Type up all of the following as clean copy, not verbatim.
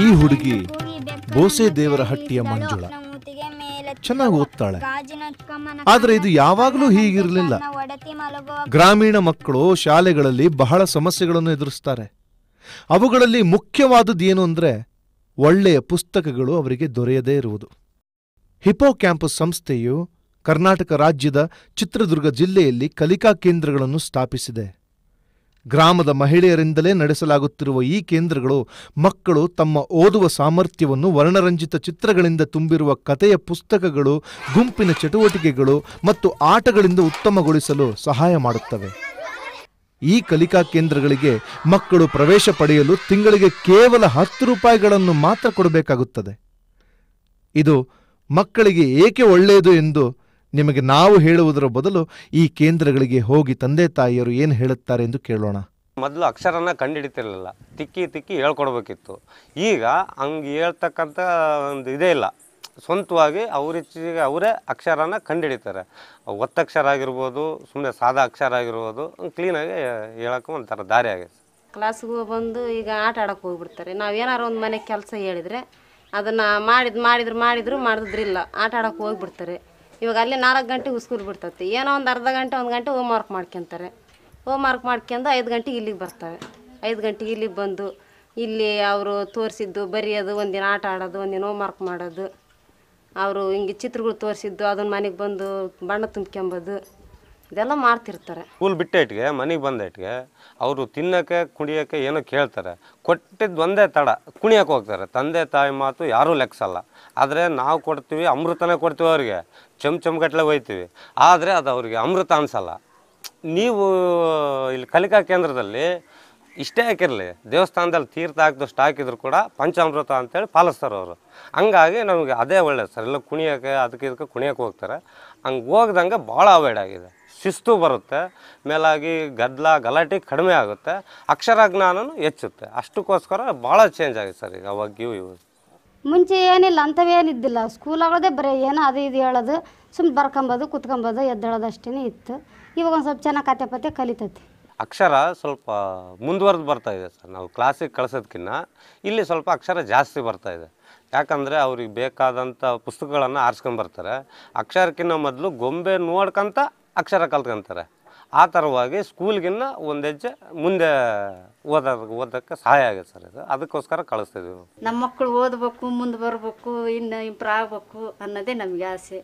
ಈ ಹುಡುಗಿ ಬೋಸೆ ದೇವರ ಹಟ್ಟಿಯ ಮಂಜುಳ ಚೆನ್ನಾಗಿ ಓದ್ತಾಳೆ. ಆದ್ರೆ ಇದು ಯಾವಾಗಲೂ ಹೀಗಿರಲಿಲ್ಲ. ಗ್ರಾಮೀಣ ಮಕ್ಕಳು ಶಾಲೆಗಳಲ್ಲಿ ಬಹಳ ಸಮಸ್ಯೆಗಳನ್ನು ಎದುರಿಸ್ತಾರೆ. ಅವುಗಳಲ್ಲಿ ಮುಖ್ಯವಾದುದು ಏನು ಅಂದ್ರೆ ಒಳ್ಳೆಯ ಪುಸ್ತಕಗಳು ಅವರಿಗೆ ದೊರೆಯದೇ ಇರುವುದು. ಹಿಪೋ ಕ್ಯಾಂಪಸ್ ಸಂಸ್ಥೆಯು ಕರ್ನಾಟಕ ರಾಜ್ಯದ ಚಿತ್ರದುರ್ಗ ಜಿಲ್ಲೆಯಲ್ಲಿ ಕಲಿಕಾ ಕೇಂದ್ರಗಳನ್ನು ಸ್ಥಾಪಿಸಿದೆ. ಗ್ರಾಮದ ಮಹಿಳೆಯರಿಂದಲೇ ನಡೆಸಲಾಗುತ್ತಿರುವ ಈ ಕೇಂದ್ರಗಳು ಮಕ್ಕಳು ತಮ್ಮ ಓದುವ ಸಾಮರ್ಥ್ಯವನ್ನು ವರ್ಣರಂಜಿತ ಚಿತ್ರಗಳಿಂದ ತುಂಬಿರುವ ಕಥೆಯ ಪುಸ್ತಕಗಳು, ಗುಂಪಿನ ಚಟುವಟಿಕೆಗಳು ಮತ್ತು ಆಟಗಳಿಂದ ಉತ್ತಮಗೊಳಿಸಲು ಸಹಾಯ ಮಾಡುತ್ತವೆ. ಈ ಕಲಿಕಾ ಕೇಂದ್ರಗಳಿಗೆ ಮಕ್ಕಳು ಪ್ರವೇಶ ಪಡೆಯಲು ತಿಂಗಳಿಗೆ ಕೇವಲ 10 ರೂಪಾಯಿಗಳನ್ನು ಮಾತ್ರ ಕೊಡಬೇಕಾಗುತ್ತದೆ. ಇದು ಮಕ್ಕಳಿಗೆ ಏಕೆ ಒಳ್ಳೆಯದು ಎಂದು ನಿಮಗೆ ನಾವು ಹೇಳುವುದರ ಬದಲು ಈ ಕೇಂದ್ರಗಳಿಗೆ ಹೋಗಿ ತಂದೆ ತಾಯಿಯರು ಏನು ಹೇಳುತ್ತಾರೆ ಎಂದು ಕೇಳೋಣ. ಮೊದಲು ಅಕ್ಷರನ ಕಂಡುಹಿಡಿತಿರ್ಲಿಲ್ಲ, ತಿಕ್ಕಿ ಹೇಳ್ಕೊಡ್ಬೇಕಿತ್ತು. ಈಗ ಹಂಗೆ ಹೇಳ್ತಕ್ಕಂಥ ಒಂದು ಇದೇ ಇಲ್ಲ. ಸ್ವಂತವಾಗಿ ಅವರಿಚ್ಚಿಗೆ ಅವರೇ ಅಕ್ಷರನ ಕಂಡುಹಿಡಿತಾರೆ. ಒತ್ತಕ್ಷರ ಆಗಿರ್ಬೋದು, ಸುಮ್ಮನೆ ಸಾದಾ ಅಕ್ಷರ ಆಗಿರ್ಬೋದು, ಕ್ಲೀನಾಗಿ ಹೇಳೋಕ್ಕೂ ಒಂಥರ ದಾರಿ ಆಗಿದೆ. ಕ್ಲಾಸ್ಗೆ ಬಂದು ಈಗ ಆಟ ಆಡೋಕ್ಕೆ ಹೋಗ್ಬಿಡ್ತಾರೆ. ನಾವು ಏನಾರು ಒಂದು ಮನೆ ಕೆಲಸ ಹೇಳಿದರೆ ಅದನ್ನು ಮಾಡಿದ್ರಿಲ್ಲ, ಆಟ ಆಡೋಕ್ಕೆ ಹೋಗ್ಬಿಡ್ತಾರೆ. ಇವಾಗ ಅಲ್ಲಿ 4 ಗಂಟೆಗೆ ಸ್ಕೂಲ್ ಬಿಡ್ತೈತಿ, ಏನೋ ಒಂದು ಅರ್ಧ ಗಂಟೆ 1 ಗಂಟೆ ಹೋಮ್ ವರ್ಕ್ ಮಾಡ್ಕೊತಾರೆ. ಹೋಮ್ ವರ್ಕ್ ಮಾಡ್ಕೊಂಡು 5 ಗಂಟೆಗೆ ಇಲ್ಲಿಗೆ ಬರ್ತಾರೆ. 5 ಗಂಟೆಗೆ ಇಲ್ಲಿಗೆ ಬಂದು ಇಲ್ಲಿ ಅವರು ತೋರಿಸಿದ್ದು ಬರೆಯೋದು, ಒಂದಿನ ಆಟ ಆಡೋದು, ಒಂದಿನ ಹೋಮ್ ವರ್ಕ್ ಮಾಡೋದು, ಅವರು ಹಿಂಗೆ ಚಿತ್ರಗಳು ತೋರಿಸಿದ್ದು ಅದನ್ನ ಮನೆಗೆ ಬಂದು ಬಣ್ಣ ತುಂಬ್ಕೊಂಬೋದು, ಇದೆಲ್ಲ ಮಾಡ್ತಿರ್ತಾರೆ. ಸ್ಕೂಲ್ ಬಿಟ್ಟೇಟ್ಗೆ ಮನೆಗೆ ಬಂದೇಟ್ಗೆ ಅವರು ತಿನ್ನೋಕ್ಕೆ ಕುಡಿಯೋಕ್ಕೆ ಏನೋ ಕೇಳ್ತಾರೆ. ಕೊಟ್ಟಿದ್ದು ಒಂದೇ ತಡ ಕುಣಿಯೋಕೆ ಹೋಗ್ತಾರೆ. ತಂದೆ ತಾಯಿ ಮಾತು ಯಾರೂ ಲೆಕ್ಸಲ್ಲ. ಆದರೆ ನಾವು ಕೊಡ್ತೀವಿ, ಅಮೃತನೇ ಕೊಡ್ತೀವಿ ಅವ್ರಿಗೆ, ಚಮಚಮಗಟ್ಲೆ ಒಯ್ತೀವಿ. ಆದರೆ ಅದು ಅವ್ರಿಗೆ ಅಮೃತ ಅನಿಸಲ್ಲ. ನೀವು ಇಲ್ಲಿ ಕಲಿಕಾ ಕೇಂದ್ರದಲ್ಲಿ ಇಷ್ಟೇ ಹಾಕಿರಲಿ, ದೇವಸ್ಥಾನದಲ್ಲಿ ತೀರ್ಥ ಹಾಕಿದಷ್ಟು ಹಾಕಿದ್ರು ಕೂಡ ಪಂಚಾಮೃತ ಅಂತೇಳಿ ಪಾಲಿಸ್ತಾರೆ ಅವರು. ಹಂಗಾಗಿ ನಮಗೆ ಅದೇ ಒಳ್ಳೆಯದು ಸರ್. ಎಲ್ಲ ಕುಣಿಯೋಕ್ಕೆ ಇದಕ್ಕೆ ಕುಣಿಯೋಕೆ ಹೋಗ್ತಾರೆ. ಹಂಗೆ ಹೋಗ್ದಂಗೆ ಭಾಳ ಅವಾಯ್ಡ್ ಆಗಿದೆ. ಶಿಸ್ತು ಬರುತ್ತೆ, ಮೇಲಾಗಿ ಗಲಾಟೆ ಕಡಿಮೆ ಆಗುತ್ತೆ, ಅಕ್ಷರ ಜ್ಞಾನನೂ ಹೆಚ್ಚುತ್ತೆ. ಅಷ್ಟಕ್ಕೋಸ್ಕರ ಭಾಳ ಚೇಂಜ್ ಆಗಿದೆ ಸರ್ ಈಗ ಅವಾಗ ಇವು. ಮುಂಚೆ ಏನಿಲ್ಲ, ಅಂಥವೇನಿದ್ದಿಲ್ಲ. ಸ್ಕೂಲಾಗೋದೇ ಬರೀ ಏನೋ ಅದು ಇದು ಹೇಳೋದು, ಸುಮ್ಮನೆ ಬರ್ಕೊಂಬೋದು, ಕುತ್ಕೊಂಬೋದು, ಎದ್ದೇಳೋದು ಅಷ್ಟೇ ಇತ್ತು. ಇವಾಗ ಒಂದು ಸ್ವಲ್ಪ ಚೆನ್ನಾಗಿ ಕತೆ ಪತೆ ಕಲಿತೈತಿ. ಅಕ್ಷರ ಸ್ವಲ್ಪ ಮುಂದುವರೆದು ಬರ್ತಾಯಿದೆ ಸರ್. ನಾವು ಕ್ಲಾಸಿಗೆ ಕಳಿಸೋದಕ್ಕಿಂತ ಇಲ್ಲಿ ಸ್ವಲ್ಪ ಅಕ್ಷರ ಜಾಸ್ತಿ ಬರ್ತಾಯಿದೆ. ಯಾಕಂದರೆ ಅವ್ರಿಗೆ ಬೇಕಾದಂಥ ಪುಸ್ತಕಗಳನ್ನು ಆರಿಸ್ಕೊಂಬರ್ತಾರೆ. ಅಕ್ಷರಕ್ಕಿಂತ ಮೊದಲು ಗೊಂಬೆ ನೋಡ್ಕೊಂತ ಅಕ್ಷರ ಕಲ್ತ್ಕೊಂತಾರೆ. ಆ ಥರವಾಗಿ ಸ್ಕೂಲ್ಗಿನ್ನ ಒಂದು ಹೆಜ್ಜೆ ಮುಂದೆ ಓದೋಕ್ಕೆ ಸಹಾಯ ಆಗುತ್ತೆ ಸರ್ ಇದು. ಅದಕ್ಕೋಸ್ಕರ ಕಳಿಸ್ತಿದ್ದೀವಿ. ನಮ್ಮ ಮಕ್ಕಳು ಓದಬೇಕು, ಮುಂದೆ ಬರಬೇಕು, ಇನ್ನು ಇಂಪ್ರೂವ್ ಆಗಬೇಕು ಅನ್ನೋದೇ ನಮಗೆ ಆಸೆ.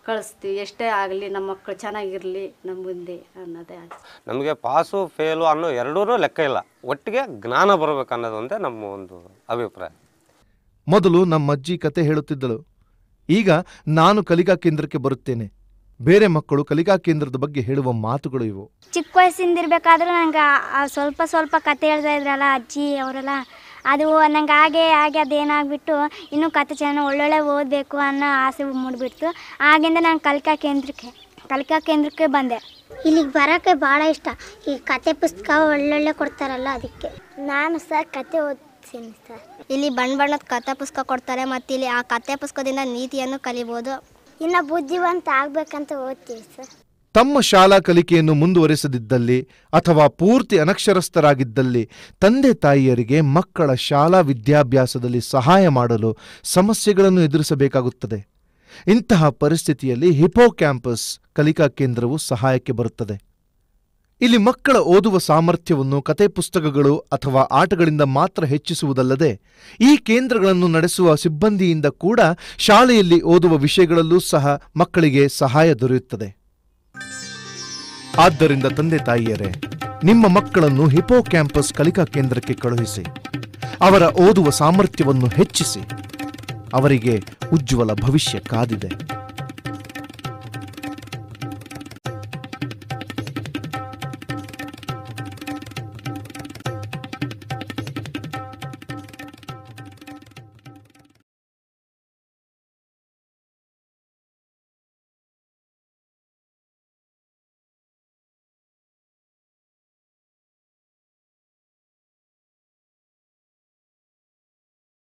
ಕಳಿಸ್ತೀವಿ, ಎಷ್ಟೇ ಆಗಲಿ ನಮ್ಮ ಮಕ್ಕಳು ಚೆನ್ನಾಗಿರಲಿ ನಮ್ಮ ಮುಂದೆ ಅನ್ನೋದೇ ಆಸೆ. ನಮಗೆ ಪಾಸು ಫೇಲು ಅನ್ನೋ ಎರಡೂ ಲೆಕ್ಕ ಇಲ್ಲ, ಒಟ್ಟಿಗೆ ಜ್ಞಾನ ಬರಬೇಕು ಅನ್ನೋದೊಂದೇ ನಮ್ಮ ಒಂದು ಅಭಿಪ್ರಾಯ. ಮೊದಲು ನಮ್ಮ ಅಜ್ಜಿ ಕತೆ ಹೇಳುತ್ತಿದ್ದಳು. ಈಗ ನಾನು ಕಲಿಕಾ ಕೇಂದ್ರಕ್ಕೆ ಬರುತ್ತೇನೆ. ಬೇರೆ ಮಕ್ಕಳು ಕಲಿಕಾ ಕೇಂದ್ರದ ಬಗ್ಗೆ ಹೇಳುವ ಮಾತುಗಳು ಇವು. ಚಿಕ್ಕ ವಯಸ್ಸಿಂದಿರ್ಬೇಕಾದ್ರೂ ನಂಗೆ ಸ್ವಲ್ಪ ಕತೆ ಹೇಳ್ತಾ ಇದ್ರಲ್ಲ ಅಜ್ಜಿ ಅವರೆಲ್ಲ, ಅದು ನಂಗೆ ಹಾಗೆ ಅದೇನಾಗ್ಬಿಟ್ಟು ಇನ್ನೂ ಕತೆ ಚೆನ್ನಾಗಿ ಒಳ್ಳೊಳ್ಳೆ ಓದಬೇಕು ಅನ್ನೋ ಆಸೆ ಮೂಡಿಬಿಡ್ತು. ಆಗಿಂದ ನಾನು ಕಲಿಕಾ ಕೇಂದ್ರಕ್ಕೆ ಬಂದೆ. ಇಲ್ಲಿಗೆ ಬರೋಕ್ಕೆ ಭಾಳ ಇಷ್ಟ. ಈ ಕತೆ ಪುಸ್ತಕ ಒಳ್ಳೊಳ್ಳೆ ಕೊಡ್ತಾರಲ್ಲ ಅದಕ್ಕೆ. ನಾನು ಸರ್ ಕತೆ ಓದ್ತೀನಿ ಸರ್. ಇಲ್ಲಿ ಬಣ್ಣದ ಕತೆ ಪುಸ್ತಕ ಕೊಡ್ತಾರೆ, ಮತ್ತು ಇಲ್ಲಿ ಆ ಕತೆ ಪುಸ್ತಕದಿಂದ ನೀತಿಯನ್ನು ಕಲಿಬೋದು. ಇನ್ನು ಬುದ್ಧಿವಂತ ಆಗಬೇಕಂತ ಓದ್ತೀವಿ ಸರ್. ತಮ್ಮ ಶಾಲಾ ಕಲಿಕೆಯನ್ನು ಮುಂದುವರೆಸದಿದ್ದಲ್ಲಿ ಅಥವಾ ಪೂರ್ತಿ ಅನಕ್ಷರಸ್ಥರಾಗಿದ್ದಲ್ಲಿ ತಂದೆ ತಾಯಿಯರಿಗೆ ಮಕ್ಕಳ ಶಾಲಾ ವಿದ್ಯಾಭ್ಯಾಸದಲ್ಲಿ ಸಹಾಯ ಮಾಡಲು ಸಮಸ್ಯೆಗಳನ್ನು ಎದುರಿಸಬೇಕಾಗುತ್ತದೆ. ಇಂತಹ ಪರಿಸ್ಥಿತಿಯಲ್ಲಿ ಹಿಪೋ ಕ್ಯಾಂಪಸ್ ಕಲಿಕಾ ಕೇಂದ್ರವು ಸಹಾಯಕ್ಕೆ ಬರುತ್ತದೆ. ಇಲ್ಲಿ ಮಕ್ಕಳ ಓದುವ ಸಾಮರ್ಥ್ಯವನ್ನು ಕತೆ ಪುಸ್ತಕಗಳು ಅಥವಾ ಆಟಗಳಿಂದ ಮಾತ್ರ ಹೆಚ್ಚಿಸುವುದಲ್ಲದೆ ಈ ಕೇಂದ್ರಗಳನ್ನು ನಡೆಸುವ ಸಿಬ್ಬಂದಿಯಿಂದ ಕೂಡ ಶಾಲೆಯಲ್ಲಿ ಓದುವ ವಿಷಯಗಳಲ್ಲೂ ಸಹ ಮಕ್ಕಳಿಗೆ ಸಹಾಯ ದೊರೆಯುತ್ತದೆ. ಆದ್ದರಿಂದ ತಂದೆ ತಾಯಿಯರೇ, ನಿಮ್ಮ ಮಕ್ಕಳನ್ನು ಹಿಪೋ ಕ್ಯಾಂಪಸ್ ಕಲಿಕಾ ಕೇಂದ್ರಕ್ಕೆ ಕಳುಹಿಸಿ. ಅವರ ಓದುವ ಸಾಮರ್ಥ್ಯವನ್ನು ಹೆಚ್ಚಿಸಿ. ಅವರಿಗೆ ಉಜ್ವಲ ಭವಿಷ್ಯ ಕಾದಿದೆ.